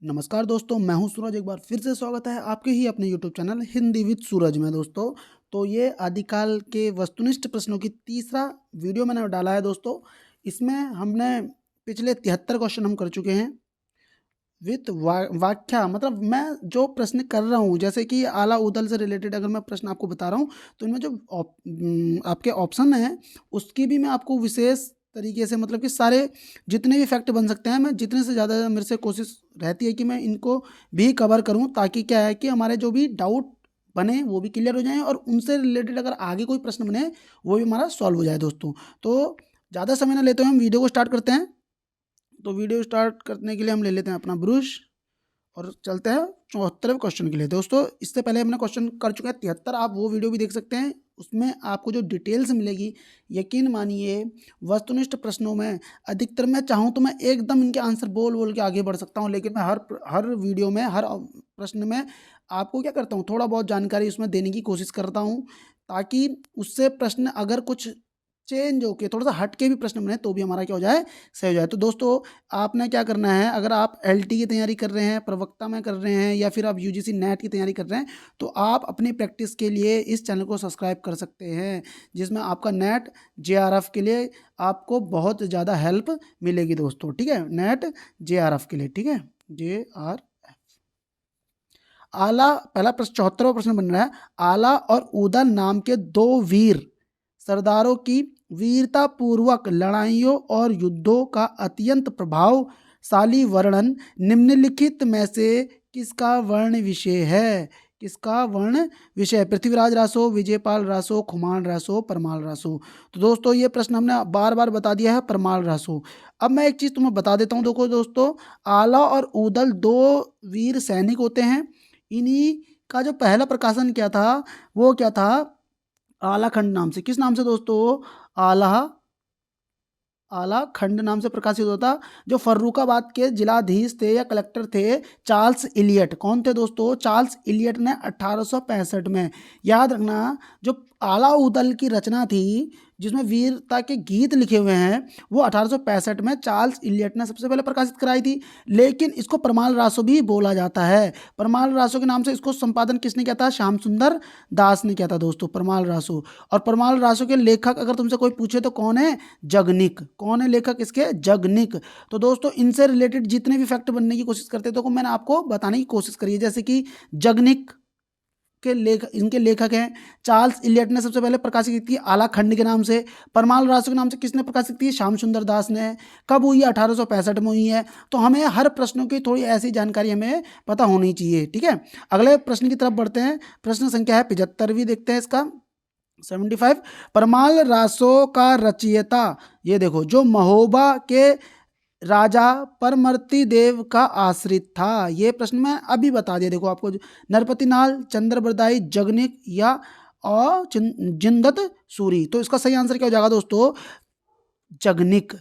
नमस्कार दोस्तों, मैं हूं सूरज। एक बार फिर से स्वागत है आपके ही अपने यूट्यूब चैनल हिंदी विद सूरज में। दोस्तों, तो ये आदिकाल के वस्तुनिष्ठ प्रश्नों की तीसरा वीडियो मैंने डाला है। दोस्तों, इसमें हमने पिछले 73 क्वेश्चन हम कर चुके हैं विथ व्याख्या। मतलब मैं जो प्रश्न कर रहा हूँ, जैसे कि आला उदल से रिलेटेड अगर मैं प्रश्न आपको बता रहा हूँ, तो इनमें जो आपके ऑप्शन हैं उसकी भी मैं आपको विशेष तरीके से, मतलब कि सारे जितने भी फैक्ट बन सकते हैं, मैं जितने से ज़्यादा मेरे से कोशिश रहती है कि मैं इनको भी कवर करूं, ताकि क्या है कि हमारे जो भी डाउट बने वो भी क्लियर हो जाएं, और उनसे रिलेटेड अगर आगे कोई प्रश्न बने वो भी हमारा सॉल्व हो जाए। दोस्तों, तो ज़्यादा समय ना लेते हुए हम वीडियो को स्टार्ट करते हैं। तो वीडियो स्टार्ट करने के लिए हम ले लेते हैं अपना ब्रश और चलते हैं 74वें क्वेश्चन के लिए। दोस्तों, इससे पहले हमने क्वेश्चन कर चुके हैं 73, आप वो वीडियो भी देख सकते हैं। उसमें आपको जो डिटेल्स मिलेगी, यकीन मानिए वस्तुनिष्ठ प्रश्नों में अधिकतर मैं चाहूँ तो मैं एकदम इनके आंसर बोल बोल के आगे बढ़ सकता हूँ, लेकिन मैं हर वीडियो में, हर प्रश्न में आपको क्या करता हूँ, थोड़ा बहुत जानकारी उसमें देने की कोशिश करता हूँ, ताकि उससे प्रश्न अगर कुछ चेंज होके थोड़ा सा हट के भी प्रश्न बने तो भी हमारा क्या हो जाए, सही हो जाए। तो दोस्तों, आपने क्या करना है, अगर आप एलटी की तैयारी कर रहे हैं, प्रवक्ता में कर रहे हैं, या फिर आप यूजीसी नेट की तैयारी कर रहे हैं, तो आप अपनी प्रैक्टिस के लिए इस चैनल को सब्सक्राइब कर सकते हैं, जिसमें आपका नेट जेआरएफ के लिए आपको बहुत ज़्यादा हेल्प मिलेगी। दोस्तों, ठीक है, नेट जेआरएफ के लिए, ठीक है, जेआर आला। पहला प्रश्न 74वां प्रश्न बन रहा है, आला और उदल नाम के दो वीर सरदारों की वीरता पूर्वक लड़ाइयों और युद्धों का अत्यंत प्रभावशाली वर्णन निम्नलिखित में से किसका वर्ण विषय है? किसका वर्ण विषय? पृथ्वीराज रासो, विजयपाल रासो, खुमान रासो, परमाल रासो। तो दोस्तों, ये प्रश्न हमने बार बार बता दिया है, परमाल रासो। अब मैं एक चीज़ तुम्हें बता देता हूँ। देखो दोस्तों, आला और उदल दो वीर सैनिक होते हैं। इन्हीं का जो पहला प्रकाशन क्या था, वो क्या था, आला खंड नाम से। किस नाम से दोस्तों? आला आला खंड नाम से प्रकाशित होता। जो फर्रुखाबाद के जिलाधीश थे या कलेक्टर थे, चार्ल्स इलियट। कौन थे दोस्तों? चार्ल्स इलियट ने 1865 में, याद रखना, जो आला उदल की रचना थी जिसमें वीरता के गीत लिखे हुए हैं, वो 1865 में चार्ल्स इलियट ने सबसे पहले प्रकाशित कराई थी। लेकिन इसको परमाल रासो भी बोला जाता है। परमाल रासो के नाम से इसको संपादन किसने किया था? श्याम सुंदर दास ने किया था दोस्तों, परमाल रासो। और परमाल रासो के लेखक अगर तुमसे कोई पूछे तो कौन है? जगनिक। कौन है लेखक इसके? जगनिक। तो दोस्तों, इनसे रिलेटेड जितने भी फैक्ट बनने की कोशिश करते हैं तो मैंने आपको बताने की कोशिश करी है। जैसे कि जगनिक के इनके लेखक हैं चार्ल्स इलियट ने सबसे पहले प्रकाशित की आला खंड के नाम से। परमाल रासो के नाम से किसने प्रकाशित की? श्याम सुंदर दास ने। कब हुई है? 1865 में हुई है। तो हमें हर प्रश्नों की थोड़ी ऐसी जानकारी हमें पता होनी चाहिए, ठीक है। अगले प्रश्न की तरफ बढ़ते हैं। प्रश्न संख्या है 75, देखते हैं इसका 75। परमाल रासो का रचयिता, ये देखो, जो महोबा के राजा परमर्ती देव का आश्रित था। ये प्रश्न मैं अभी बता दिया। देखो आपको, नरपतिनाल, चंद्रबरदाई, जगनिक या और जिंदत सूरी। तो इसका सही आंसर क्या हो जाएगा दोस्तों? जगनिक।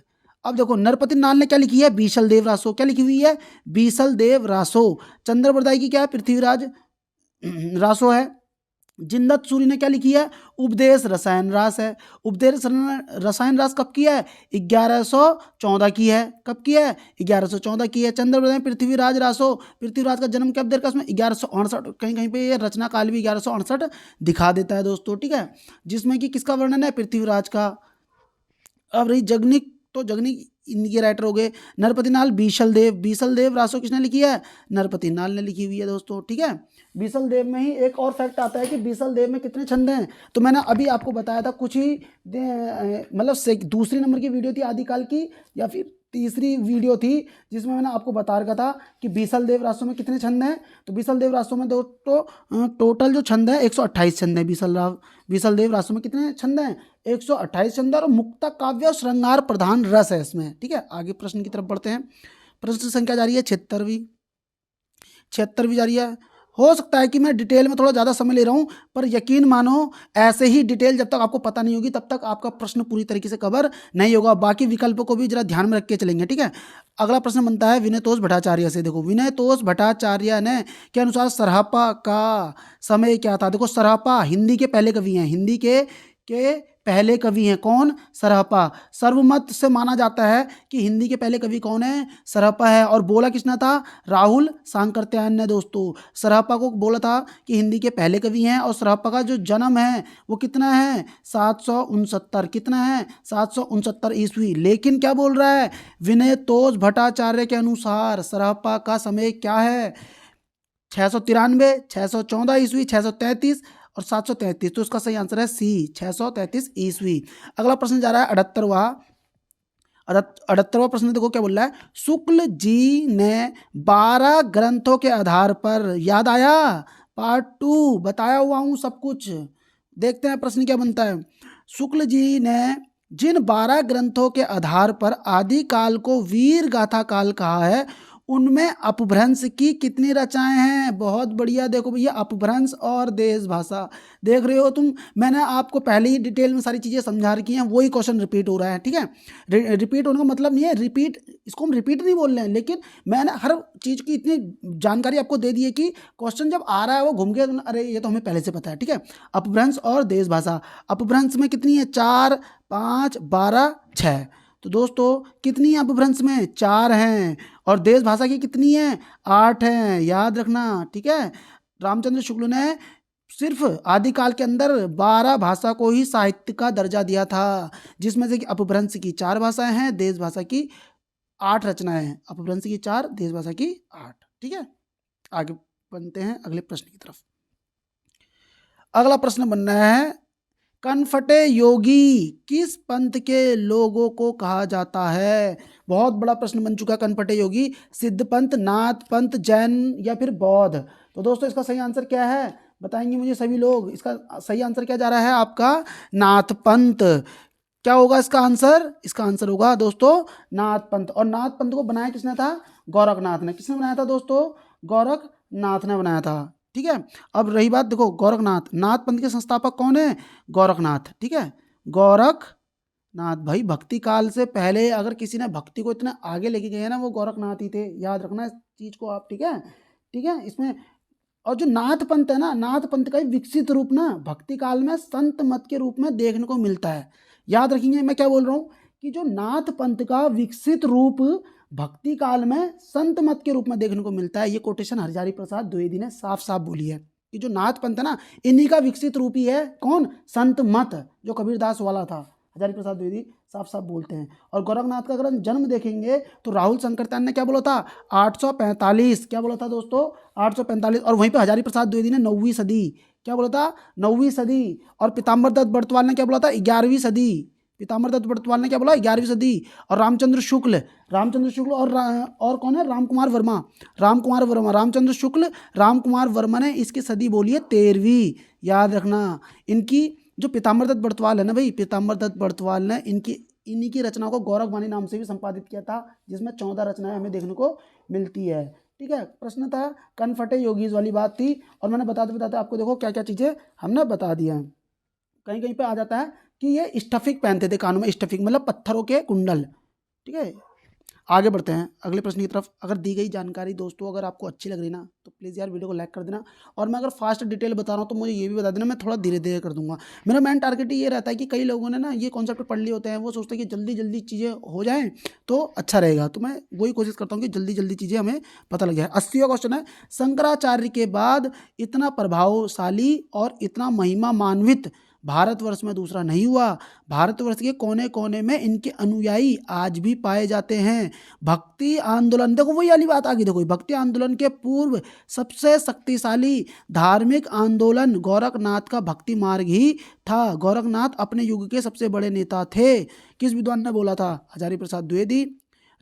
अब देखो, नरपतिनाल ने क्या लिखी है? बीसल देव रासो। क्या लिखी हुई है? बीसल देव रासो। चंद्रबरदाई की क्या है? पृथ्वीराज रासो है। जिंदत सूरी ने क्या लिखी है? उपदेश रसायन रास है। उपदेश रसायन रास कब की है? 1114 की है। कब की है? 1114 की है। चंद्रबरदाई पृथ्वीराज रासो, पृथ्वीराज का जन्म कब देर का? उसमें 1168, कहीं कहीं पे ये रचना काल भी 1168 दिखा देता है दोस्तों, ठीक है, जिसमें कि किसका वर्णन है? पृथ्वीराज का। अब रही जगनिक, तो जगनिक इनके राइटर हो गए। नरपतिनाल बीसल देव। बीसल देव रासो किसने लिखी है? नरपतिनाल ने लिखी हुई है दोस्तों, ठीक है। बीसल देव में ही एक और फैक्ट आता है कि बीसल देव में कितने छंद हैं। तो मैंने अभी आपको बताया था कुछ ही, मतलब दूसरी नंबर की वीडियो थी आदिकाल की, या फिर तीसरी वीडियो थी, जिसमें मैंने आपको बता रखा था कि बीसल देव रासो में कितने छंद हैं। तो बीसल देव रासो में दोस्तों टोटल जो छंद है 128 छंद है। बीसल देव रासो में कितने छंद हैं? 128 छंद। और मुक्ता काव्य और श्रृंगार प्रधान रस है इसमें, ठीक है। आगे प्रश्न की तरफ बढ़ते हैं। प्रश्न संख्या जारी है 76वीं। 76वीं जारी है। हो सकता है कि मैं डिटेल में थोड़ा ज़्यादा समय ले रहा हूँ, पर यकीन मानो ऐसे ही डिटेल जब तक आपको पता नहीं होगी तब तक आपका प्रश्न पूरी तरीके से कवर नहीं होगा। बाकी विकल्पों को भी जरा ध्यान में रख के चलेंगे, ठीक है। अगला प्रश्न बनता है विनयतोष भट्टाचार्य से। देखो, विनयतोष भट्टाचार्य ने के अनुसार सरहपा का समय क्या था? देखो, सरहपा हिंदी के पहले कवि हैं। हिंदी के पहले कवि हैं। कौन? सरहपा। सर्वमत से माना जाता है कि हिंदी के पहले कवि कौन है? सरहपा है। और बोला किसने था? राहुल सांकृत्यायन ने दोस्तों सरहपा को बोला था कि हिंदी के पहले कवि हैं। और सरहपा का जो जन्म है वो कितना है? 769। कितना है? 769 ईस्वी। लेकिन क्या बोल रहा है? विनय तोष भट्टाचार्य के अनुसार सरहपा का समय क्या है? 693, 614 ईस्वी, 633 और 733। तो इसका सही आंसर है सी, 633 ईस्वी। अगला प्रश्न जा रहा है 78वां प्रश्न। देखो क्या बोल रहा है? शुक्ल जी ने 12 ग्रंथों के आधार पर, याद आया? पार्ट 2 बताया हुआ हूं सब कुछ। देखते हैं प्रश्न क्या बनता है। शुक्ल जी ने जिन 12 ग्रंथों के आधार पर आदि काल को वीर गाथा काल कहा है, उनमें अपभ्रंश की कितनी रचनाएं हैं? बहुत बढ़िया। देखो भैया, अपभ्रंश और देश भाषा देख रहे हो तुम। मैंने आपको पहले ही डिटेल में सारी चीज़ें समझा रखी हैं, वही क्वेश्चन रिपीट हो रहा है। ठीक है, रिपीट होने का मतलब नहीं है रिपीट, इसको हम रिपीट नहीं बोल रहे हैं, लेकिन मैंने हर चीज़ की इतनी जानकारी आपको दे दी है कि क्वेश्चन जब आ रहा है वो घूम के अरे ये तो हमें पहले से पता है। ठीक है, अपभ्रंश और देश भाषा। अपभ्रंश में कितनी है? 4, 5, 12, 6। तो दोस्तों कितनी है अपभ्रंश में? 4 हैं। और देश भाषा की कितनी है? 8 हैं, याद रखना। ठीक है, रामचंद्र शुक्ल ने सिर्फ आदिकाल के अंदर 12 भाषा को ही साहित्य का दर्जा दिया था, जिसमें से कि अपभ्रंश की 4 भाषाएं हैं, देश भाषा की 8 रचनाएं हैं। अपभ्रंश की 4, देश भाषा की 8। ठीक है, आगे बनते हैं अगले प्रश्न की तरफ। अगला प्रश्न बन रहा है, कनफटे योगी किस पंथ के लोगों को कहा जाता है? बहुत बड़ा प्रश्न बन चुका है। कनफटे योगी सिद्ध पंथ, नाथ पंथ, जैन या फिर बौद्ध? तो दोस्तों इसका सही आंसर क्या है? बताएंगे मुझे सभी लोग। इसका सही आंसर क्या जा रहा है आपका? नाथ पंथ। क्या होगा इसका आंसर? इसका आंसर होगा दोस्तों नाथ पंथ। और नाथ पंथ को बनाया किसने था? गोरखनाथ ने। किसने बनाया था दोस्तों? गोरखनाथ ने बनाया था। ठीक है, अब रही बात, देखो गोरखनाथ, नाथ पंथ के संस्थापक कौन है? गोरखनाथ। ठीक है, गोरखनाथ भाई, भक्ति काल से पहले अगर किसी ने भक्ति को इतना आगे लेके गए हैं ना, वो गोरखनाथ ही थे। याद रखना इस चीज को आप। ठीक है, ठीक है, इसमें और जो नाथ पंथ है ना, नाथ पंथ का विकसित रूप ना भक्ति काल में संत मत के रूप में देखने को मिलता है। याद रखेंगे मैं क्या बोल रहा हूँ, कि जो नाथ पंथ का विकसित रूप भक्ति काल में संत मत के रूप में देखने को मिलता है। ये कोटेशन हरजारी प्रसाद द्विवेदी ने साफ साफ बोली है कि जो नाथ पंथ है ना, इन्हीं का विकसित रूप ही है। कौन? संत मत, जो कबीरदास वाला था। हजारी प्रसाद द्विवेदी साफ साफ बोलते हैं। और गोरखनाथ का अगर हम जन्म देखेंगे तो राहुल सांकृत्यायन ने क्या बोला था? 845। क्या बोला था दोस्तों? 845। और वहीं पे हजारी प्रसाद द्विवेदी ने 9वीं सदी, क्या बोला था? 9वीं सदी। और पीताम्बर दत्त बड़तवाल ने क्या बोला था? 11वीं सदी। पीताम्बर दत्त बड़तवाल ने क्या बोला? 11वीं सदी। और रामचंद्र शुक्ल और कौन है? रामकुमार वर्मा। रामचंद्र शुक्ल, रामकुमार वर्मा ने इसकी सदी बोली है 13वीं। याद रखना। इनकी जो पीताम्बर दत्त बड़तवाल है ना भाई, पीताम्बर दत्त बड़तवाल ने इन्हीं की रचनाओं को गौरखवाणी नाम से भी संपादित किया था, जिसमें 14 रचनाएं हमें देखने को मिलती है। ठीक है, प्रश्न था कनफटे योगीज वाली बात थी। और मैंने बताते बताते आपको देखो क्या क्या चीज़ें हमने बता दिया है। कहीं कहीं पे आ जाता है कि ये स्टफिक पहनते थे कानों में, स्टफिक मतलब पत्थरों के कुंडल। ठीक है, आगे बढ़ते हैं अगले प्रश्न की तरफ। अगर दी गई जानकारी दोस्तों अगर आपको अच्छी लग रही ना, तो प्लीज़ यार वीडियो को लाइक कर देना। और मैं अगर फास्ट डिटेल बता रहा हूँ तो मुझे ये भी बता देना, मैं थोड़ा धीरे धीरे कर दूंगा। मेरा मेन टारगेट ये रहता है कि कई लोगों ने ना ये कॉन्सेप्ट पढ़ लिए होते हैं, वो सोचते हैं कि जल्दी जल्दी चीज़ें हो जाएं तो अच्छा रहेगा। तो मैं वही कोशिश करता हूँ कि जल्दी जल्दी चीज़ें हमें पता लग जाए। 80वां क्वेश्चन है, शंकराचार्य के बाद इतना प्रभावशाली और इतना महिमा मान्वित भारतवर्ष में दूसरा नहीं हुआ। भारतवर्ष के कोने कोने में इनके अनुयायी आज भी पाए जाते हैं। भक्ति आंदोलन, देखो वही वाली बात आ गई। देखो भक्ति आंदोलन के पूर्व सबसे शक्तिशाली धार्मिक आंदोलन गोरखनाथ का भक्ति मार्ग ही था। गोरखनाथ अपने युग के सबसे बड़े नेता थे। किस विद्वान ने बोला था? हजारी प्रसाद द्विवेदी,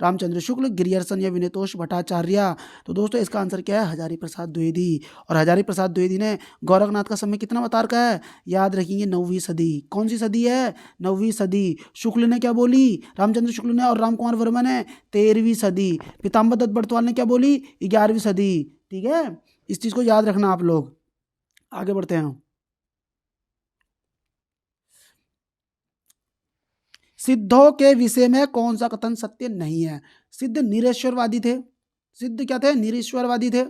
रामचंद्र शुक्ल, गिरियर्सन या विनयतोष भट्टाचार्य? तो दोस्तों इसका आंसर क्या है? हजारी प्रसाद द्विवेदी। और हजारी प्रसाद द्विवेदी ने गोरखनाथ का समय कितना बता रखा है? याद रखेंगे 9वीं सदी। कौन सी सदी है? 9वीं सदी। शुक्ल ने क्या बोली? रामचंद्र शुक्ल ने और रामकुमार वर्मा ने 13वीं सदी। पीताम्बर दत्त बड़तवाल ने क्या बोली? 11वीं सदी। ठीक है, इस चीज को याद रखना आप लोग। आगे बढ़ते हैं। सिद्धों के विषय में कौन सा कथन सत्य नहीं है? सिद्ध निरीश्वरवादी थे। सिद्ध क्या थे? निरीश्वरवादी थे।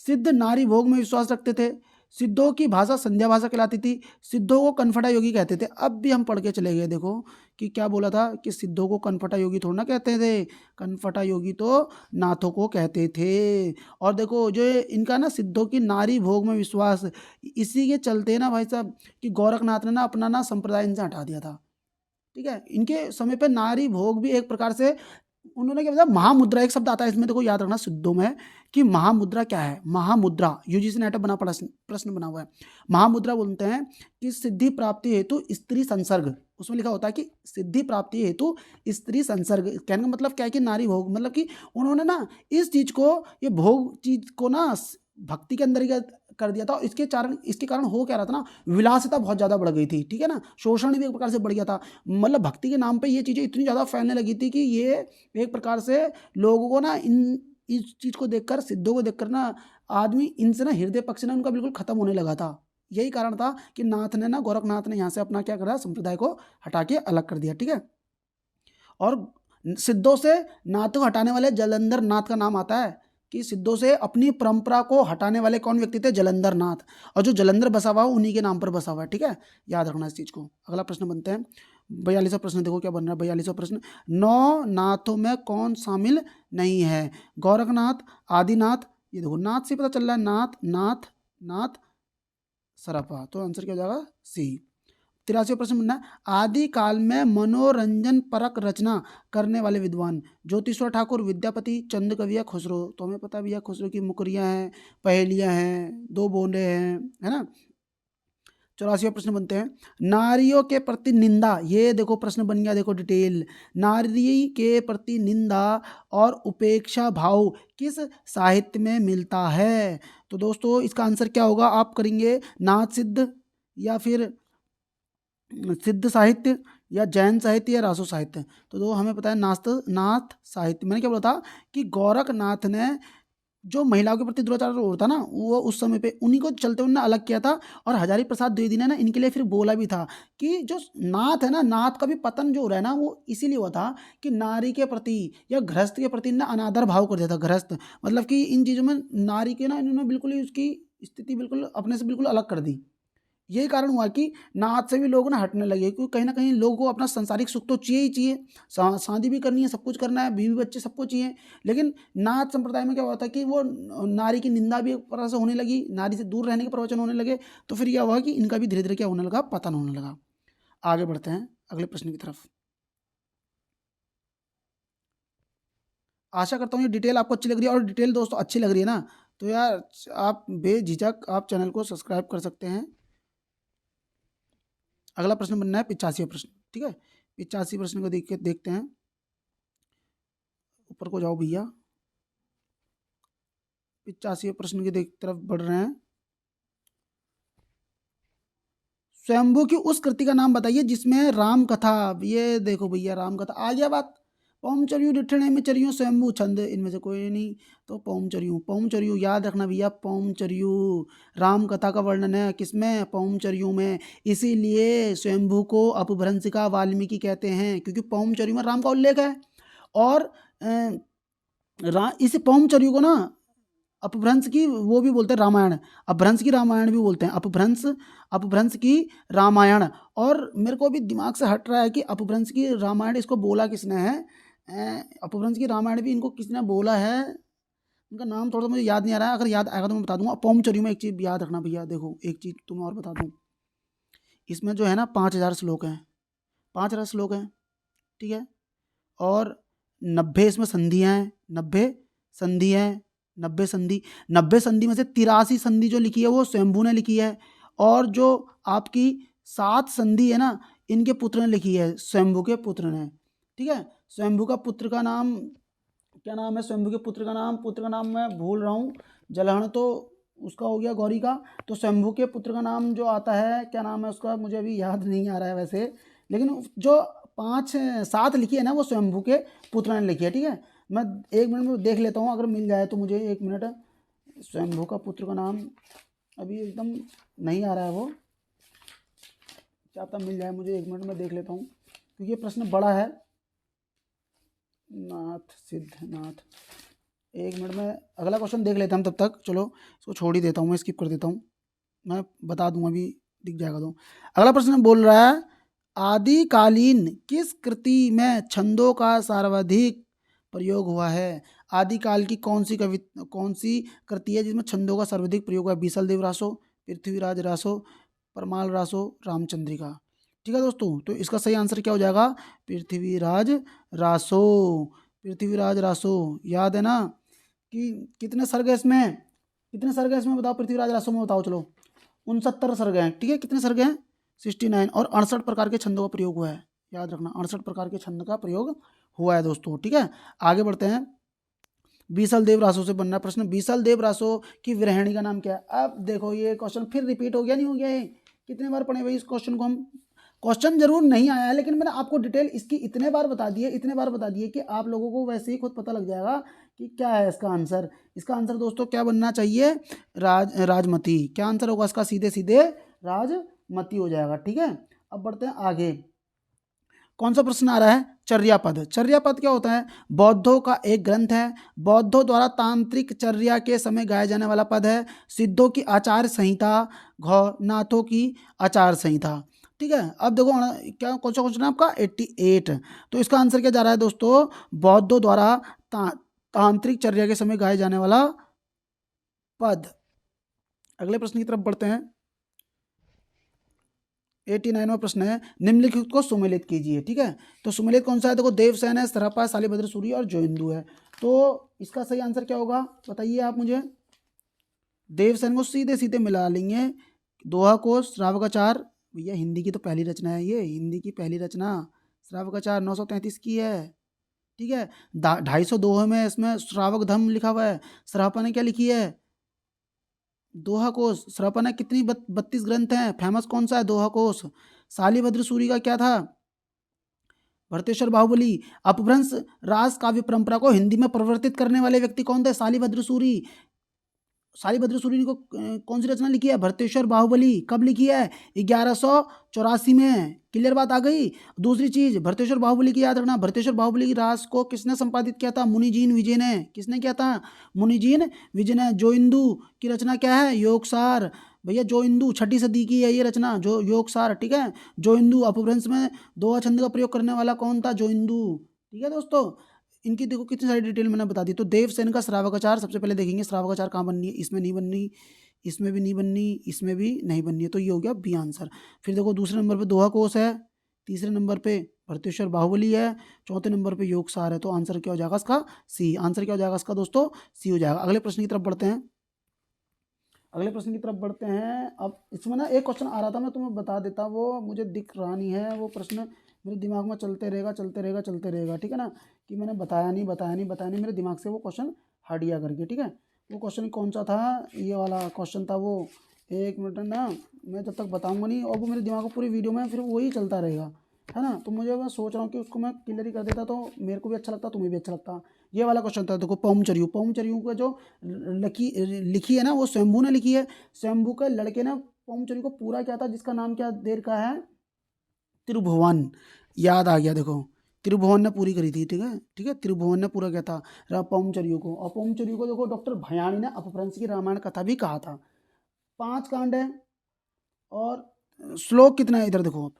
सिद्ध नारी भोग में विश्वास रखते थे। सिद्धों की भाषा संध्या भाषा कहलाती थी। सिद्धों को कनफटा योगी कहते थे। अब भी हम पढ़ के चले गए, देखो कि क्या बोला था कि सिद्धों को कनफटा योगी थोड़ा ना कहते थे, कनफटा योगी तो नाथों को कहते थे। और देखो जो इनका ना सिद्धों की नारी भोग में विश्वास, इसी के चलते ना भाई साहब कि गोरखनाथ ने ना अपना ना संप्रदाय इनसे हटा दिया था। ठीक है, इनके समय पे नारी भोग भी एक प्रकार से उन्होंने क्या बताया, महामुद्रा एक शब्द आता है इसमें, देखो याद रखना सिद्धों में कि महामुद्रा क्या है। महामुद्रा यूजीसी नेट बना पड़ा प्रश्न बना हुआ है। महामुद्रा बोलते हैं कि सिद्धि प्राप्ति हेतु स्त्री संसर्ग, उसमें लिखा होता है कि सिद्धि प्राप्ति हेतु स्त्री संसर्ग। कहने का मतलब क्या है कि नारी भोग, मतलब कि उन्होंने ना इस चीज को, ये भोग चीज को ना भक्ति के अंदर ही कर दिया था। और इसके कारण हो क्या रहा था ना, विलासिता बहुत ज़्यादा बढ़ गई थी। ठीक है ना, शोषण भी एक प्रकार से बढ़ गया था। मतलब भक्ति के नाम पे ये चीज़ें इतनी ज़्यादा फैलने लगी थी कि ये एक प्रकार से लोगों को ना इस चीज़ को देखकर, सिद्धों को देखकर ना आदमी इनसे ना हृदय पक्ष ना उनका बिल्कुल खत्म होने लगा था। यही कारण था कि नाथ ने ना, गोरखनाथ ने यहाँ से अपना क्या करा, संप्रदाय को हटा के अलग कर दिया। ठीक है, और सिद्धों से नाथ को हटाने वाले जलंधर नाथ का नाम आता है कि सिद्धों से अपनी परंपरा को हटाने वाले कौन व्यक्ति थे, जलंधर नाथ। और जो जलंधर बसा हुआ है उन्हीं के नाम पर बसा हुआ है। ठीक है, याद रखना इस चीज को। अगला प्रश्न बनते हैं 42वां प्रश्न, देखो क्या बन रहा है 42वां प्रश्न। 9 नाथों में कौन शामिल नहीं है? गोरखनाथ, आदिनाथ, ये देखो नाथ से पता चल रहा है, नाथ नाथ नाथ सरपा, तो आंसर क्या हो जाएगा, सी। 83वां प्रश्न बनना है, आदि काल में मनोरंजन परक रचना करने वाले विद्वान। ज्योतिश्वर ठाकुर, विद्यापति, चंद कवि या खुसरो। तो हमें पता भी है खुसरो की मुकरियाँ हैं, पहेलियाँ हैं, दो बोले हैं, है ना। 84वां प्रश्न बनते हैं, नारियों के प्रति निंदा। ये देखो प्रश्न बन गया, देखो डिटेल। नारी के प्रति निंदा और उपेक्षा भाव किस साहित्य में मिलता है? तो दोस्तों इसका आंसर क्या होगा, आप करेंगे नाथ सिद्ध, या फिर सिद्ध साहित्य, या जैन साहित्य, या रासो साहित्य। तो दो हमें पता है नाथ साहित्य। मैंने क्या बोला था कि गोरखनाथ ने जो महिलाओं के प्रति दुराचार होता ना, वो उस समय पे उन्हीं को चलते उन्होंने अलग किया था। और हजारी प्रसाद द्विवेदी ने ना इनके लिए फिर बोला भी था कि जो नाथ है ना, नाथ का भी पतन जो हो रहा है ना, वो इसीलिए हुआ था कि नारी के प्रति या गृहस्थ के प्रति ना अनादर भाव कर दिया था। गृहस्थ मतलब कि इन चीज़ों में नारी के ना इन्होंने बिल्कुल ही उसकी स्थिति बिल्कुल अपने से बिल्कुल अलग कर दी। यही कारण हुआ कि नाच से भी लोग ना हटने लगे, क्योंकि कहीं ना कहीं लोगों को अपना संसारिक सुख तो चाहिए ही चाहिए, शादी भी करनी है, सब कुछ करना है, बीवी बच्चे सबको चाहिए। लेकिन नाथ संप्रदाय में क्या हुआ था कि वो नारी की निंदा भी एक प्रकार से होने लगी, नारी से दूर रहने के प्रवचन होने लगे। तो फिर क्या हुआ कि इनका भी धीरे धीरे क्या होने लगा, पतन होने लगा। आगे बढ़ते हैं अगले प्रश्न की तरफ। आशा करता हूँ ये डिटेल आपको अच्छी लग रही है, और डिटेल दोस्तों अच्छी लग रही है ना, तो यार आप बेझिझक आप चैनल को सब्सक्राइब कर सकते हैं। अगला प्रश्न बनना है 85वां प्रश्न। ठीक है, 85 प्रश्न को देखते हैं। ऊपर को जाओ भैया, 85वें प्रश्न की तरफ बढ़ रहे हैं। स्वयंभू की उस कृति का नाम बताइए जिसमें राम कथा, ये देखो भैया राम कथा आ गया बात। पौमचरियू, डिठणे में चरियो, स्वयंभू छंद, इनमें से कोई नहीं। तो पौमचरियू याद रखना भैया, पौमचरियू राम कथा का वर्णन है किसमें, पौमचरियू में। इसीलिए स्वयंभू को अपभ्रंशिका वाल्मीकि कहते हैं, क्योंकि पौमचरियू में राम का उल्लेख है। और इस पौमचरियू को ना अपभ्रंश की वो भी बोलते हैं रामायण, अपभ्रंश की रामायण भी बोलते हैं, अपभ्रंश की रामायण। और मेरे को भी दिमाग से हट रहा है कि अपभ्रंश की रामायण इसको बोला किसने है, अपभ्रंश की रामायण भी इनको किसने बोला है, उनका नाम थोड़ा सा मुझे याद नहीं आ रहा है। अगर याद आएगा तो मैं बता दूंगा। पौमचरियू में एक चीज़ याद रखना भैया, देखो एक चीज़ तुम्हें और बता दूँ, इसमें जो है ना 5000 श्लोक हैं, 5000 श्लोक हैं। ठीक है, और 90 इसमें संधियाँ हैं, 90 संधि हैं, 90 संधि, 90 संधि में से 83 संधि जो लिखी है वो स्वयंभू ने लिखी है। और जो आपकी 7 संधि है ना, इनके पुत्र ने लिखी है, स्वयंभू के पुत्र ने। ठीक है, स्वयंभू का पुत्र का नाम क्या नाम है, स्वयंभू के पुत्र का नाम मैं भूल रहा हूँ। जलहण तो उसका हो गया, गौरी का। तो स्वयंभू के पुत्र का नाम जो आता है, क्या नाम है उसका, मुझे अभी याद नहीं आ रहा है वैसे। लेकिन जो 5-7 लिखी है ना, वो स्वयंभू के पुत्र ने लिखी है। ठीक है, मैं 1 मिनट में देख लेता हूँ, अगर मिल जाए तो मुझे 1 मिनट। स्वयंभू का पुत्र का नाम अभी एकदम नहीं आ रहा है वो, क्या पता मिल जाए मुझे, 1 मिनट में देख लेता हूँ, क्योंकि ये प्रश्न बड़ा है। नाथ सिद्ध नाथ, 1 मिनट में अगला क्वेश्चन देख लेते हैं हम तब तक। चलो इसको छोड़ ही देता हूँ, मैं स्किप कर देता हूँ। मैं बता दूंगा, अभी दिख जाएगा। तो अगला प्रश्न बोल रहा है, आदिकालीन किस कृति में छंदों का सर्वाधिक प्रयोग हुआ है? आदिकाल की कौन सी कृति है जिसमें छंदों का सर्वाधिक प्रयोग हुआ है? बीसल देव रासो, पृथ्वीराज रासो, परमाल रासो, रामचंद्रिका। ठीक है दोस्तों, तो इसका सही आंसर क्या हो जाएगा? पृथ्वीराज रासो। पृथ्वीराज रासो, याद है ना कि कितने सर्ग है इसमें? कितने सर्ग है इसमें बताओ, पृथ्वीराज रासो में बताओ। चलो 69 सर्ग हैं। ठीक है, कितने सर्ग हैं? 69। और 68 प्रकार के छंदों का प्रयोग हुआ है, याद रखना 68 प्रकार के छंद का प्रयोग हुआ है दोस्तों। ठीक है, आगे बढ़ते हैं। बीसल देव रासो से बनना प्रश्न, बीसल देव रासो की विरहिणी का नाम क्या है? अब देखो ये क्वेश्चन फिर रिपीट हो गया, नहीं हो गया? ये कितने बार पढ़े भाई इस क्वेश्चन को हम? क्वेश्चन जरूर नहीं आया है, लेकिन मैंने आपको डिटेल इसकी इतने बार बता दी है, इतने बार बता दी है कि आप लोगों को वैसे ही खुद पता लग जाएगा कि क्या है इसका आंसर। इसका आंसर दोस्तों क्या बनना चाहिए? राजमती। क्या आंसर होगा इसका? सीधे सीधे राजमती हो जाएगा। ठीक है, अब बढ़ते हैं आगे। कौन सा प्रश्न आ रहा है? चर्यापद। चर्यापद क्या होता है? बौद्धों का एक ग्रंथ है, बौद्धों द्वारा तांत्रिक चर्या के समय गाया जाने वाला पद है। सिद्धों की आचार संहिता, नाथों की आचार संहिता। ठीक है, अब देखो क्या कौन सा क्वेश्चन है आपका? 88। तो इसका आंसर क्या जा रहा है दोस्तों? बौद्धों द्वारा तांत्रिक चर्या के समय गाया जाने वाला पद। अगले प्रश्न की तरफ बढ़ते हैं। 89वां प्रश्न है, निम्नलिखित को सुमेलित कीजिए। ठीक है, तो सुमेलित कौन सा है? देखो देवसेन है, सरपा है, शालिभद्र सूरी और जोइंदू है। तो इसका सही आंसर क्या होगा बताइए आप मुझे। देवसेन को सीधे सीधे मिला लेंगे। दोहा कोश, श्रावकाचार, भैया हिंदी की तो पहली रचना है, ये हिंदी की पहली रचना श्रावकाचार 933 की है। ठीक है, 250 दोहे में इसमें श्रावक धम लिखा हुआ है। सरापा ने क्या लिखी है? दोहा कोश। सरापा ने कितनी 32 ग्रंथ हैं, फेमस कौन सा है? दोहा कोश। शालिभद्र सूरी का क्या था? भरतेश्वर बाहुबली। अपभ्रंश रास काव्य परंपरा को हिंदी में परिवर्तित करने वाले व्यक्ति कौन थे? शालिभद्र सूरी। शालिभद्र सूरी को कौन सी रचना लिखी है? भरतेश्वर बाहुबली। कब लिखी है? 1184 में। क्लियर बात आ गई। दूसरी चीज, भरतेश्वर बाहुबली की याद रखना, भरतेश्वर बाहुबली की रास को किसने संपादित किया था? मुनिजीन विजय ने। किसने किया था? मुनिजीन विजय ने। जोइंदू की रचना क्या है? योगसार। भैया जोइंदू 6ठी सदी की है ये रचना, जो योगसार। ठीक है, जोइंदू। अपभ्रंश में दोहा छंद का प्रयोग करने वाला कौन था? जोइंदू। ठीक है दोस्तों, इनकी देखो कितनी सारी डिटेल मैंने बता दी। तो देवसेन का श्रावकाचार सबसे पहले देखेंगे, श्रावकाचार कहाँ बननी है? इसमें नहीं बननी, इसमें भी नहीं बननी, इसमें भी नहीं बननी है, तो ये हो गया बी आंसर। फिर देखो दूसरे नंबर पे दोहा कोश है, तीसरे नंबर पे भरतेश्वर बाहुबली है, चौथे नंबर पे योगसार है। तो आंसर क्या हो जाएगा इसका? सी। आंसर क्या हो जाएगा इसका दोस्तों? सी हो जाएगा। अगले प्रश्न की तरफ बढ़ते हैं। अगले प्रश्न की तरफ बढ़ते हैं। अब इसमें ना एक क्वेश्चन आ रहा था, मैं तुम्हें बता देता, वो मुझे दिख रहा नहीं है, वो प्रश्न मेरे दिमाग में चलते रहेगा चलते रहेगा चलते रहेगा। ठीक है ना, कि मैंने बताया नहीं बताया नहीं बताया नहीं, मेरे दिमाग से वो क्वेश्चन हट गया करके। ठीक है, वो क्वेश्चन कौन सा था? ये वाला क्वेश्चन था वो। एक मिनट ना, मैं जब तक बताऊँगा नहीं, और वो मेरे दिमाग में पूरी वीडियो में फिर वही चलता रहेगा, है ना। तो मुझे मैं सोच रहा हूँ कि उसको मैं क्लियर ही कर देता, तो मेरे को भी अच्छा लगता, तुम्हें भी अच्छा लगता। ये वाला क्वेश्चन था, देखो पौमचर्यू। पौमचर्यू का जो लिखी है ना, वो स्वयंभू ने लिखी है। स्वयंभू के लड़के ने पौमचर्यू को पूरा किया था, जिसका नाम क्या देर का है? त्रिभुवन। याद आ गया, देखो त्रिभुवन ने पूरी करी थी। ठीक है, ठीक है, त्रिभुवन ने पूरा किया था पौमचर्यू को। और पौमचर्यू को देखो डॉक्टर भयाणी ने अपभ्रंश की रामायण कथा भी कहा था। 5 कांड है, और श्लोक कितना है इधर देखो आप,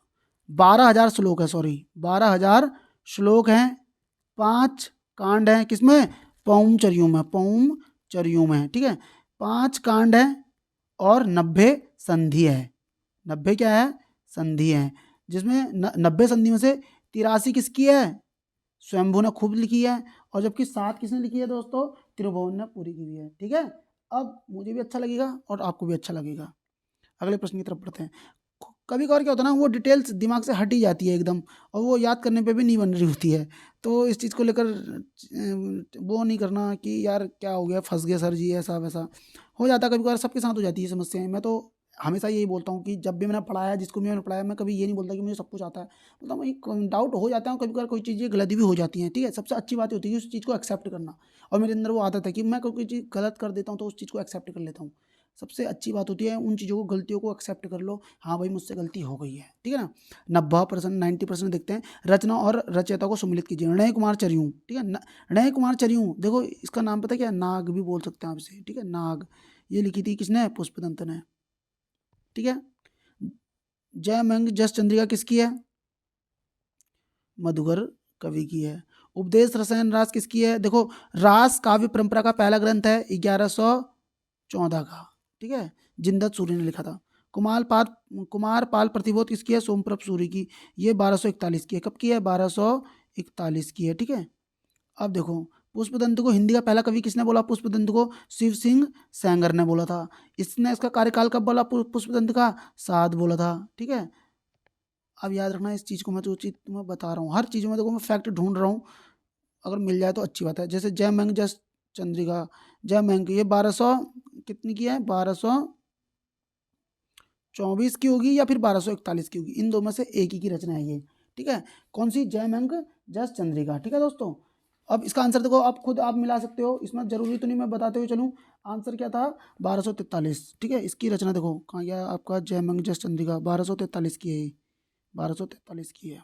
12,000 श्लोक है, सॉरी 12,000 श्लोक हैं। 5 कांड हैं किसमें? पौमचर्यू में। पौमचर्यू में, ठीक है। 5 कांड है और 90 संधि है। 90 क्या है? संधि है, जिसमें 90 संधि में से 83 किसकी है? स्वयंभू ने खूब लिखी है। और जबकि 7 किसने लिखी है दोस्तों? त्रिभुवन ने पूरी की हुई है। ठीक है, अब मुझे भी अच्छा लगेगा और आपको भी अच्छा लगेगा। अगले प्रश्न की तरफ बढ़ते हैं। कभी कभार क्या होता है ना, वो डिटेल्स दिमाग से हट ही जाती है एकदम, और वो याद करने पे भी नहीं बन रही होती है। तो इस चीज़ को लेकर वो नहीं करना कि यार क्या हो गया, फंस गए सर जी, ऐसा वैसा हो जाता है कभी कभार, सबके साथ हो जाती है समस्याएं। मैं तो हमेशा यही बोलता हूँ कि जब भी मैंने पढ़ाया, जिसको भी मैंने पढ़ाया, मैं कभी ये नहीं बोलता कि मुझे सब कुछ आता है। मतलब मैं डाउट हो जाता है कभी कभार, कोई चीज़ें गलत भी हो जाती हैं। ठीक है, सबसे अच्छी बात होती है कि उस चीज़ को एक्सेप्ट करना। और मेरे अंदर वो आदत है कि मैं कोई चीज़ गलत कर देता हूँ तो उस चीज़ को एक्सेप्ट कर लेता हूँ। सबसे अच्छी बात होती है उन चीज़ों को, गलतियों को एक्सेप्ट कर लो, हाँ भाई मुझसे गलती हो गई है। ठीक है ना। 90% देखते हैं। रचना और रचयिता को सम्मिलित कीजिए। णय कुमार चर्यू। ठीक है, णय कुमार चर्यू, देखो इसका नाम पता है क्या? नाग भी बोल सकते हैं आप इसे। ठीक है, नाग। ये लिखी थी किसने? पुष्पदंत ने। ठीक है। जयमंग जस चंद्रिका किसकी है? मधुकर कवि की है। उपदेश रसायन रास किसकी है? देखो, रास काव्य परंपरा का पहला ग्रंथ है 1114 का, ठीक है, जिंदत सूर्य ने लिखा था। कुमार पाल प्रतिबोध किसकी है? सोमप्रभ सूरी की, ये 1241 की है। कब की है? 1241 की है, ठीक है। अब देखो, पुष्पदंत को हिंदी का पहला कवि किसने बोला? पुष्पदंत को शिव सिंह सेंगर ने बोला था। इसने इसका कार्यकाल कब बोला पुष्पदंत का? साध बोला था, ठीक है। अब याद रखना इस चीज़ को, मैं जो चीज़ तुम्हें बता रहा हूँ हर चीज़ में देखो मैं फैक्ट ढूंढ रहा हूँ, अगर मिल जाए तो अच्छी बात है। जैसे जयमंग जस चंद्रिका, जयमंग ये 1200 कितनी की है? 1224 की होगी या फिर 1241 की होगी, इन दो में से एक ही की रचना है ये, ठीक है। कौन सी? जयमंग जस चंद्रिका, ठीक है दोस्तों। अब इसका आंसर देखो, आप खुद आप मिला सकते हो, इसमें जरूरी तो नहीं मैं बताते हुए चलूँ। आंसर क्या था? 1243, ठीक है। इसकी रचना देखो कहाँ गया आपका? जयमंग जस चंद्रिका 1243 की है ये, 1243 की है।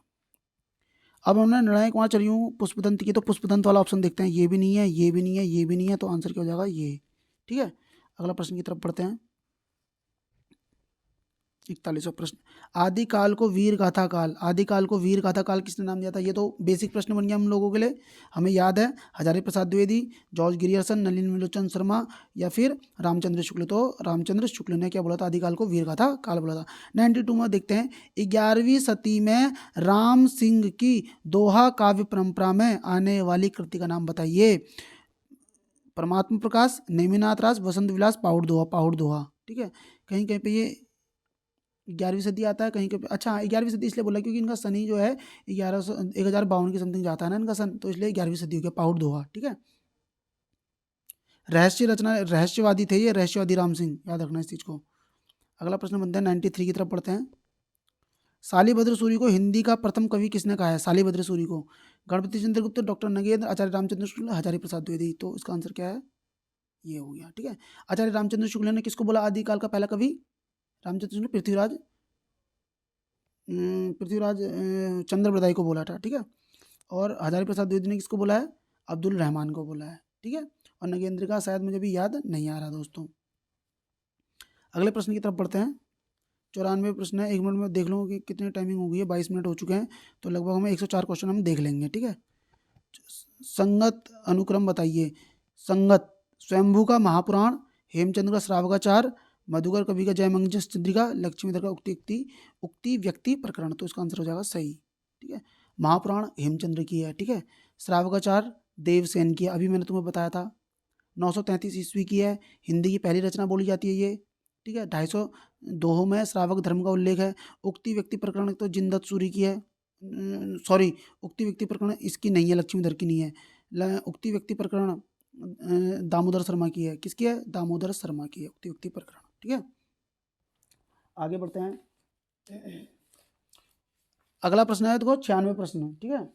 अब हमने निर्णायक वहाँ चली हूँ पुष्पदंत की, तो पुष्पदंत वाला ऑप्शन देखते हैं। ये भी नहीं है, ये भी नहीं है, ये भी नहीं है, तो आंसर क्या हो जाएगा? ये, ठीक है। अगला प्रश्न की तरफ बढ़ते हैं। 41वां प्रश्न, आदिकाल को वीर गाथा काल, आदिकाल को वीर गाथा काल किसने नाम दिया था? ये तो बेसिक प्रश्न बन गया हम लोगों के लिए, हमें याद है। हजारी प्रसाद द्विवेदी, जॉर्ज गिरियर्सन, नलिन विलोचन शर्मा या फिर रामचंद्र शुक्ल। तो रामचंद्र शुक्ल ने क्या बोला था? आदिकाल को वीर गाथा काल बोला था। 92 में देखते हैं, 11वीं सदी में राम सिंह की दोहा काव्य परंपरा में आने वाली कृति का नाम बताइए। परमात्मा प्रकाश, नेमिनाथ राज, वसंत विलास, पाहुड़ दोहा, पाहुड़ दोहा, ठीक है। कहीं कहीं पे ये 11वीं सदी आता है, कहीं कहीं पे, अच्छा 11वीं सदी इसलिए बोला क्योंकि इनका शनि जो है 1052 की समथिंग जाता है ना इनका सन, तो इसलिए 11वीं सदी हो गया, पाहुड़ दोहा, ठीक है। रहस्य रचना, रहस्यवादी थे ये, रहस्यवादी राम सिंह, याद रखना इस चीज़ को। अगला प्रश्न बनता है 93 की तरफ पढ़ते हैं। शालिभद्र सूरी को हिंदी का प्रथम कवि किसने कहा है? शालिभद्र सूरी को गणपति चंद्र गुप्त, डॉक्टर नगेंद्र, आचार्य रामचंद्र शुक्ल, हजारी प्रसाद द्विवेदी। तो इसका आंसर क्या है? ये हो गया, ठीक है। आचार्य रामचंद्र शुक्ल ने किसको बोला आदिकाल का पहला कवि? रामचंद्र शुक्ल पृथ्वीराज चंद्र को बोला था, ठीक है। और हजारी प्रसाद द्विवेदी ने किसको बोला है? अब्दुल रहमान को बोला है, ठीक है। और नगेंद्र का शायद मुझे भी याद नहीं आ रहा दोस्तों। अगले प्रश्न की तरफ बढ़ते हैं। 94 प्रश्न है, 1 मिनट में देख लूँ कि कितनी टाइमिंग हो गई है, 22 मिनट हो चुके हैं, तो लगभग हमें 104 क्वेश्चन हम देख लेंगे, ठीक है। संगत अनुक्रम बताइए। संगत, स्वयंभू का महापुराण, हेमचंद्र का श्रावकाचार, मधुकर कवि का जयमंगल चंद्रिका, लक्ष्मीधर का उक्ति व्यक्ति प्रकरण। तो इसका आंसर हो जाएगा सही, ठीक है। महापुराण हेमचंद्र की है, ठीक है। श्रावकाचार देवसेन की है, अभी मैंने तुम्हें बताया था। 933 ईस्वी की है, हिंदी की पहली रचना बोली जाती है ये, ठीक है। 250 दोहों में श्रावक धर्म का उल्लेख है। उक्ति व्यक्ति प्रकरण तो जिंदत सूरी की है, सॉरी, उक्ति व्यक्ति प्रकरण इसकी नहीं है, लक्ष्मीधर की नहीं है। उक्ति व्यक्ति प्रकरण दामोदर शर्मा की है। किसकी है? दामोदर शर्मा की है उक्ति व्यक्ति प्रकरण, ठीक है। आगे बढ़ते हैं। अगला प्रश्न है देखो 96 प्रश्न, ठीक है।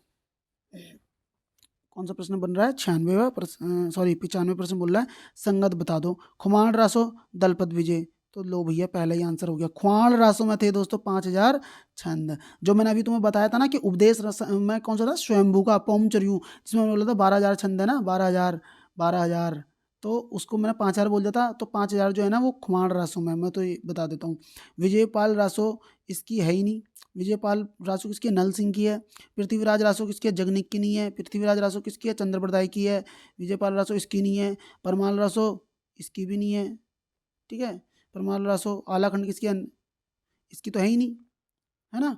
कौन सा प्रश्न बन रहा है? 96वां प्रश्न, सॉरी 95 प्रश्न बोल रहा है। संगत बता दो। खुमाण रासो, दलपत विजय। तो लो भैया, पहला ही आंसर हो गया। खुमाण रासो में थे दोस्तों 5000 छंद। जो मैंने अभी तुम्हें बताया था ना कि उपदेश रस में कौन सा था? स्वयंभू का पौमचर्यू, जिसमें मैंने बोला था 12,000 छंद है ना, 12,000 12,000, तो उसको मैंने 5,000 बोल दिया था, तो 5,000 जो है ना वो खुमाण रासो में, मैं तो ये बता देता हूँ। विजयपाल रासो इसकी है ही नहीं। विजयपाल रासो किसकी है? नल सिंह की है। पृथ्वीराज रासो किसकी है? जगनिक की नहीं है। पृथ्वीराज रासो किसकी है? चंद्रप्रदाय की है। विजयपाल रासो इसकी नहीं है। परमाल रासो इसकी भी नहीं है, ठीक है। परमाल रासो आलाखंड किसकी है? इसकी तो है ही नहीं, है ना।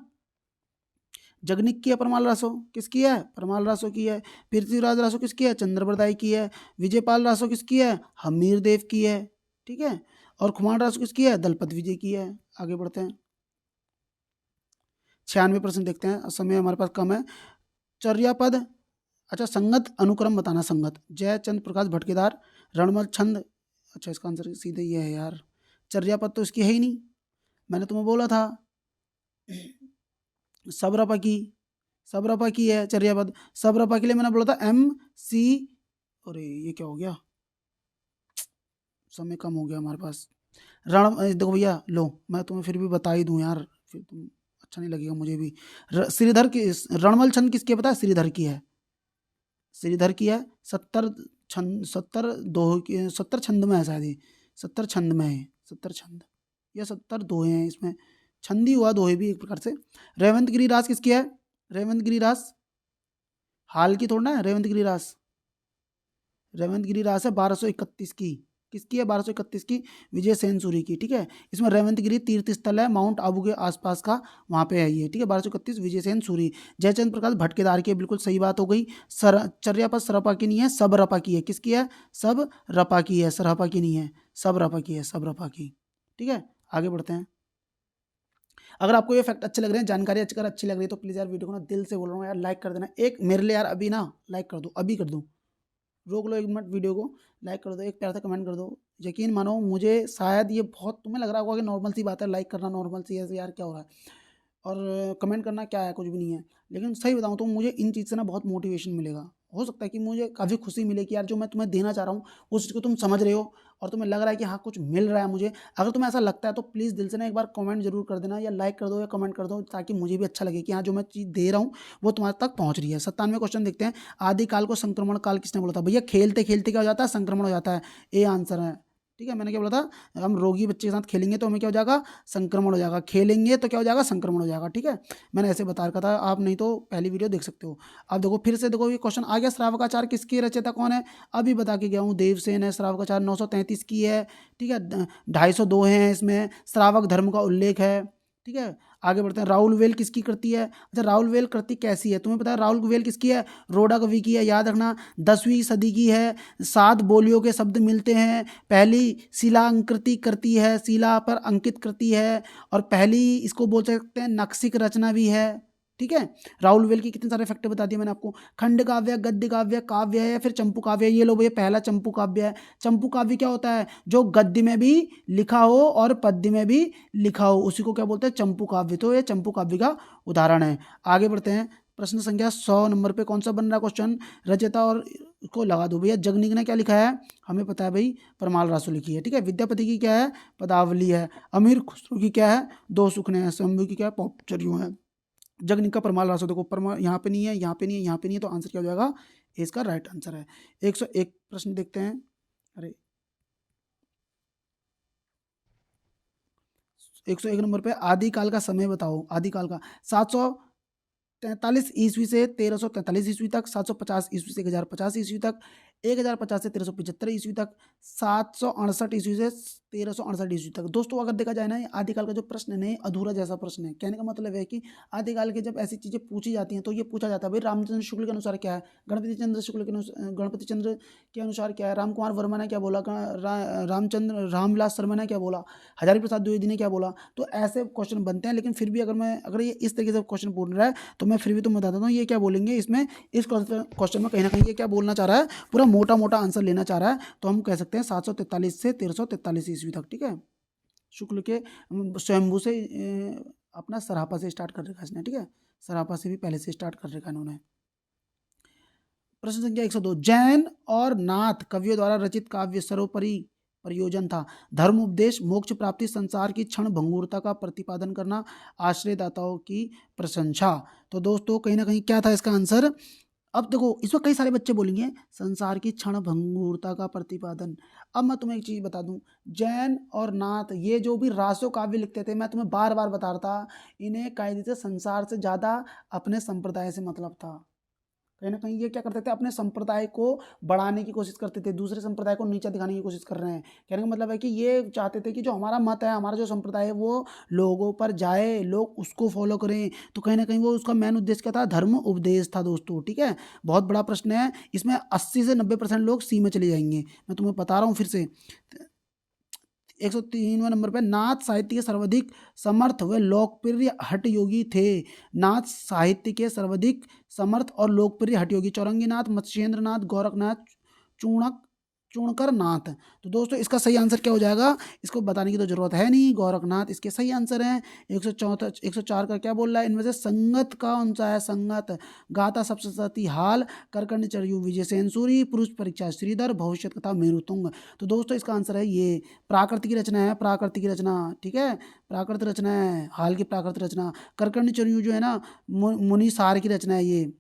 जगनिक की है, परमाल रासो किसकी है? परमाल रासो की है। पृथ्वीराज रासो किसकी है? चंद्रप्रदाय की है। विजयपाल रासो किसकी है? हमीर देव की है, ठीक है। और खुमान रासो किसकी है? दलपत विजय की है। आगे बढ़ते हैं। 96% देखते हैं, समय हमारे पास कम है। चर्यापद, अच्छा संगत अनुक्रम बताना। संगत जयचंद प्रकाश भटकेदार, रणमल छंद, अच्छा इसका आंसर सीधे ये है यार। चर्यापद तो इसकी है ही नहीं, मैंने तुम्हें बोला था। सबरपा की, सबरपा की है चर्यापद। सबरपा के लिए मैंने बोला था MC, अरे ये क्या हो गया, समय कम हो गया हमारे पास। रण देखो भैया, लो मैं तुम्हें फिर भी बता ही दूं यार, फिर तुम अच्छा नहीं लगेगा मुझे भी। श्रीधर की, रणमल छंद किसकी है पता है? श्रीधर की है, श्रीधर की है। 70 छंद, 70 दोह की, 70 छंद में है शायद ये, 70 छंद में है, 70 छंद, या 70 दोहे हैं इसमें, छंदी हुआ दोहे भी एक प्रकार से। रेवंत गिरिराज किसकी है? रेवंत गिरिराज हाल की थोड़ा है, रेवंत गिरिराज है 1231 की। किसकी है? 1231 की, विजय सेन सूरी की। ठीक है, इसमें रेवंत गिरी तीर्थ स्थल है, माउंट आबू के आसपास का, वहाँ पे है ये। ठीक है, 1231 विजय सेन सूरी। जयचंद प्रकाश भटकेदार की, बिल्कुल सही बात हो गई। चर्यापद सरपा की नहीं है, सब रपा की है। किसकी है? सब रपा की है, सरहपा की नहीं है, सब रपा की है, सब रपा की। ठीक है, आगे बढ़ते हैं। अगर आपको ये फैक्ट अच्छे लग रहे हैं, जानकारी अगर अच्छी लग रही है तो प्लीज़ यार वीडियो को ना दिल से बोल रहा हूँ यार लाइक कर देना। एक मेरे लिए यार अभी ना लाइक कर दो, अभी कर दो, रोक लो 1 मिनट वीडियो को, लाइक कर दो, एक प्यार से कमेंट कर दो। यकीन मानो मुझे शायद ये बहुत तुम्हें लग रहा होगा कि नॉर्मल सी बात है, लाइक करना नॉर्मल सी है यार, क्या हो रहा है, और कमेंट करना क्या है, कुछ भी नहीं है। लेकिन सही बताऊँ तो मुझे इन चीज़ से ना बहुत मोटिवेशन मिलेगा। हो सकता है कि मुझे काफ़ी खुशी मिले कि यार जो मैं तुम्हें देना चाह रहा हूँ उस चीज़ को तुम समझ रहे हो और तुम्हें लग रहा है कि हाँ कुछ मिल रहा है मुझे। अगर तुम्हें ऐसा लगता है तो प्लीज़ दिल से ना एक बार कमेंट जरूर कर देना, या लाइक कर दो या कमेंट कर दो, ताकि मुझे भी अच्छा लगे कि हाँ जो मैं चीज़ दे रहा हूँ वो तुम्हारे तक पहुँच रही है। 97वां क्वेश्चन देखते हैं। आदिकाल को संक्रमण काल किसने बोला था? भैया खेलते खेलते क्या हो जाता है? संक्रमण हो जाता है, ए आंसर है। ठीक है, मैंने क्या बोला था? हम रोगी बच्चे के साथ खेलेंगे तो हमें क्या हो जाएगा? संक्रमण हो जाएगा। खेलेंगे तो क्या हो जाएगा? संक्रमण हो जाएगा। ठीक है, मैंने ऐसे बता रखा था, आप नहीं तो पहली वीडियो देख सकते हो। अब देखो फिर से देखो, ये क्वेश्चन आ गया, श्रावकाचार किसकी रचयिता कौन है? अभी बता के गया हूँ, देवसेन है। श्रावकाचार 933 की है। ठीक है, 250 हैं इसमें, श्रावक धर्म का उल्लेख है। ठीक है, आगे बढ़ते हैं। राहुल वेल किसकी कृति है? अच्छा, राहुल वेल कृति कैसी है? तुम्हें पता है राहुल वेल किसकी है? रोडा कवि की है, याद रखना। 10वीं सदी की है। 7 बोलियों के शब्द मिलते हैं। पहली शिलांकृति कृति है, शिला पर अंकित कृति है, और पहली इसको बोल सकते हैं नक्शिक रचना भी है। ठीक है, राहुल वेल की कितने सारे फैक्ट बता दिए मैंने आपको। खंड काव्य, गद्य काव्य, काव्य है, या फिर चंपू काव्य है। ये लो भैया, पहला चंपू काव्य है। चंपू काव्य क्या होता है? जो गद्य में भी लिखा हो और पद्य में भी लिखा हो, उसी को क्या बोलते हैं? चंपू काव्य। तो ये चंपू काव्य का उदाहरण है। आगे बढ़ते हैं। प्रश्न संख्या 100 नंबर पे कौन सा बन रहा क्वेश्चन? रचयिता और को लगा दो भैया। जगनीक ने क्या लिखा है? हमें पता है भाई, परमाल रासु लिखी है। ठीक है, विद्यापति की क्या है? पदावली है। अमीर खुसरो की क्या है? दो सुखने हैं। शंभू की क्या है? पौपचर्यों है। जगनिका का परमाल रासो देखो, परमाल यहाँ पे नहीं है, यहाँ पे नहीं है, यहाँ पे नहीं है, तो आंसर क्या हो जाएगा? इसका राइट आंसर है। 101 प्रश्न देखते हैं। अरे 101 नंबर पे, आदिकाल का समय बताओ। आदिकाल का 743 ईस्वी से 1343 ईस्वी तक, 750 ईस्वी से 1050 ईस्वी तक, 1050 से 1375 ईस्वी तक, 768 ईस्वी से 1368 ईस्वी तक। दोस्तों अगर देखा जाए ना, ये आदिकाल का जो प्रश्न है ना, ये अधूरा जैसा प्रश्न है। कहने का मतलब है कि आदिकाल के जब ऐसी चीज़ें पूछी जाती हैं तो ये पूछा जाता है भाई रामचंद्र शुक्ल के अनुसार क्या है, गणपति चंद्र शुक्ल के गणपति चंद्र के अनुसार क्या है, राम कुमार वर्मा ने क्या बोला, रामचंद्र रामविलास शर्मा ने क्या बोला, हजारी प्रसाद द्विवेदी ने क्या बोला। तो ऐसे क्वेश्चन बनते हैं। लेकिन फिर भी अगर ये इस तरीके से क्वेश्चन पूछ रहा है तो मैं फिर भी तुम बता देता हूँ ये क्या बोलेंगे इसमें। इस क्वेश्चन में कहीं ना कहीं ये क्या बोलना चाह रहा है, पूरा मोटा मोटा आंसर लेना चाह रहा है। तो हम कह सकते हैं 743 से 1343 ईस्वी तक। ठीक है, शुक्ल के स्वयंभू से अपना सरापा से स्टार्ट कर रखा इसने। ठीक है, सरापा से भी पहले से स्टार्ट कर रखा इन्होंने। प्रश्न संख्या 102। जैन और नाथ कवियों द्वारा रचित काव्य सर्वोपरि प्रयोजन था। धर्म उपदेश, मोक्ष प्राप्ति, संसार की क्षण भंगुरता का प्रतिपादन करना, आश्रयदाताओं की प्रशंसा। तो दोस्तों कहीं ना कहीं क्या था इसका आंसर? अब देखो इसमें कई सारे बच्चे बोलेंगे संसार की क्षण भंगुरता का प्रतिपादन। अब मैं तुम्हें एक चीज बता दूं, जैन और नाथ ये जो भी रासो काव्य लिखते थे, मैं तुम्हें बार बार बता रहा था, इन्हें कायदे से संसार से ज्यादा अपने संप्रदाय से मतलब था। कहीं ना कहीं ये क्या करते थे, अपने संप्रदाय को बढ़ाने की कोशिश करते थे, दूसरे संप्रदाय को नीचा दिखाने की कोशिश कर रहे हैं। कहने का मतलब है कि ये चाहते थे कि जो हमारा मत है, हमारा जो संप्रदाय है वो लोगों पर जाए, लोग उसको फॉलो करें। तो कहीं ना कहीं वो उसका मेन उद्देश्य क्या था? धर्म उपदेश था दोस्तों। ठीक है, बहुत बड़ा प्रश्न है, इसमें 80 से 90% लोग सी में चले जाएंगे। मैं तुम्हें बता रहा हूँ फिर से। 103वें नंबर पे, नाथ साहित्य के सर्वाधिक समर्थ व लोकप्रिय हठ योगी थे। नाथ साहित्य के सर्वाधिक समर्थ और लोकप्रिय हठ योगी चौरंगी नाथ, मत्स्येंद्र नाथ, गोरखनाथ, चूणक चूणकर नाथ। तो दोस्तों इसका सही आंसर क्या हो जाएगा? इसको बताने की तो जरूरत है नहीं, गोरखनाथ इसके सही आंसर हैं। 104 का क्या बोल रहा है? इनमें से संगत का कौन सा है? संगत गाथा सप्तशती हाल, करकर्ण चरयू विजय सेन सूरी, पुरुष परीक्षा श्रीधर, भविष्य कथा मेरुतुंग। तो दोस्तों इसका आंसर है ये, प्राकृतिक रचना है, प्राकृतिक रचना। ठीक है, प्राकृतिक रचना है, हाल की प्राकृतिक रचना। करकर्ण चरयू जो है ना, मुनि सार की रचना है ये।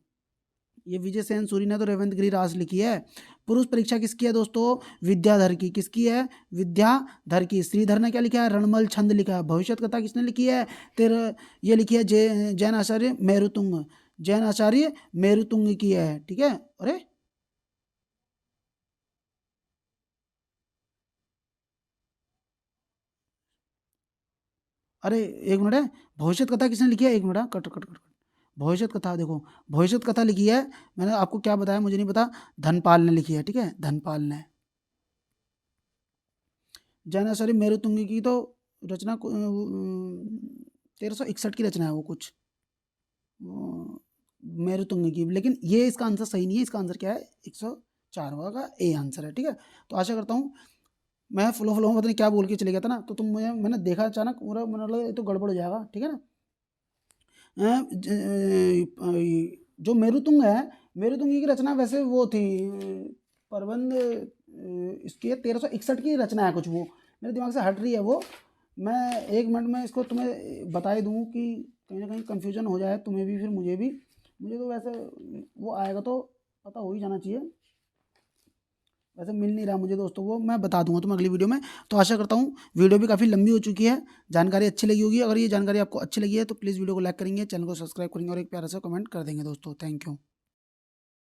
ये विजय सेन सूरी ने तो रेवंत गिरिराज लिखी है। पुरुष परीक्षा किसकी है दोस्तों? विद्याधर की। किसकी है? विद्याधर की। श्रीधर ने क्या लिखा है? रणमल छंद लिखा है। भविष्य कथा किसने लिखी है? तेरा ये लिखी है जैन आचार्य मेरुतुंग। जैन आचार्य मेरुतुंग की है, ठीक है। अरे अरे एक मिनट है, भविष्य कथा किसने लिखी है? एक minute, cut cut cut cut. भविष्य कथा देखो, भविष्य कथा लिखी है, मैंने आपको क्या बताया मुझे नहीं पता, धनपाल ने लिखी है, ठीक है, धनपाल ने। जैनाचार्य मेरुतुंग की तो रचना 1361 की रचना है वो कुछ, मेरुतुंग की। लेकिन ये इसका आंसर सही नहीं है। इसका आंसर क्या है? 104वां का ए आंसर है, ठीक है। तो आशा करता हूँ, मैं फ्लो फ्लो में पता नहीं क्या बोल के चले गया था ना, तो तुम मुझे, मैंने देखा अचानक पूरा, मैंने लगा ये तो गड़बड़ हो जाएगा, ठीक है ना। जो मेरुतुंग है, मेरुतुंग की रचना वैसे वो थी, प्रबंध इसकी 1361 की रचना है कुछ, वो मेरे दिमाग से हट रही है वो। मैं 1 मिनट में इसको तुम्हें बता ही दूँ कि कहीं ना कहीं कन्फ्यूजन हो जाए तुम्हें भी फिर मुझे भी। मुझे तो वैसे वो आएगा तो पता हो ही जाना चाहिए, वैसे मिल नहीं रहा मुझे दोस्तों, वो मैं बता दूंगा तुम्हें अगली वीडियो में। तो आशा करता हूँ, वीडियो भी काफ़ी लंबी हो चुकी है, जानकारी अच्छी लगी होगी। अगर ये जानकारी आपको अच्छी लगी है तो प्लीज़ वीडियो को लाइक करेंगे, चैनल को सब्सक्राइब करेंगे और एक प्यारा सा कमेंट कर देंगे दोस्तों। Thank you.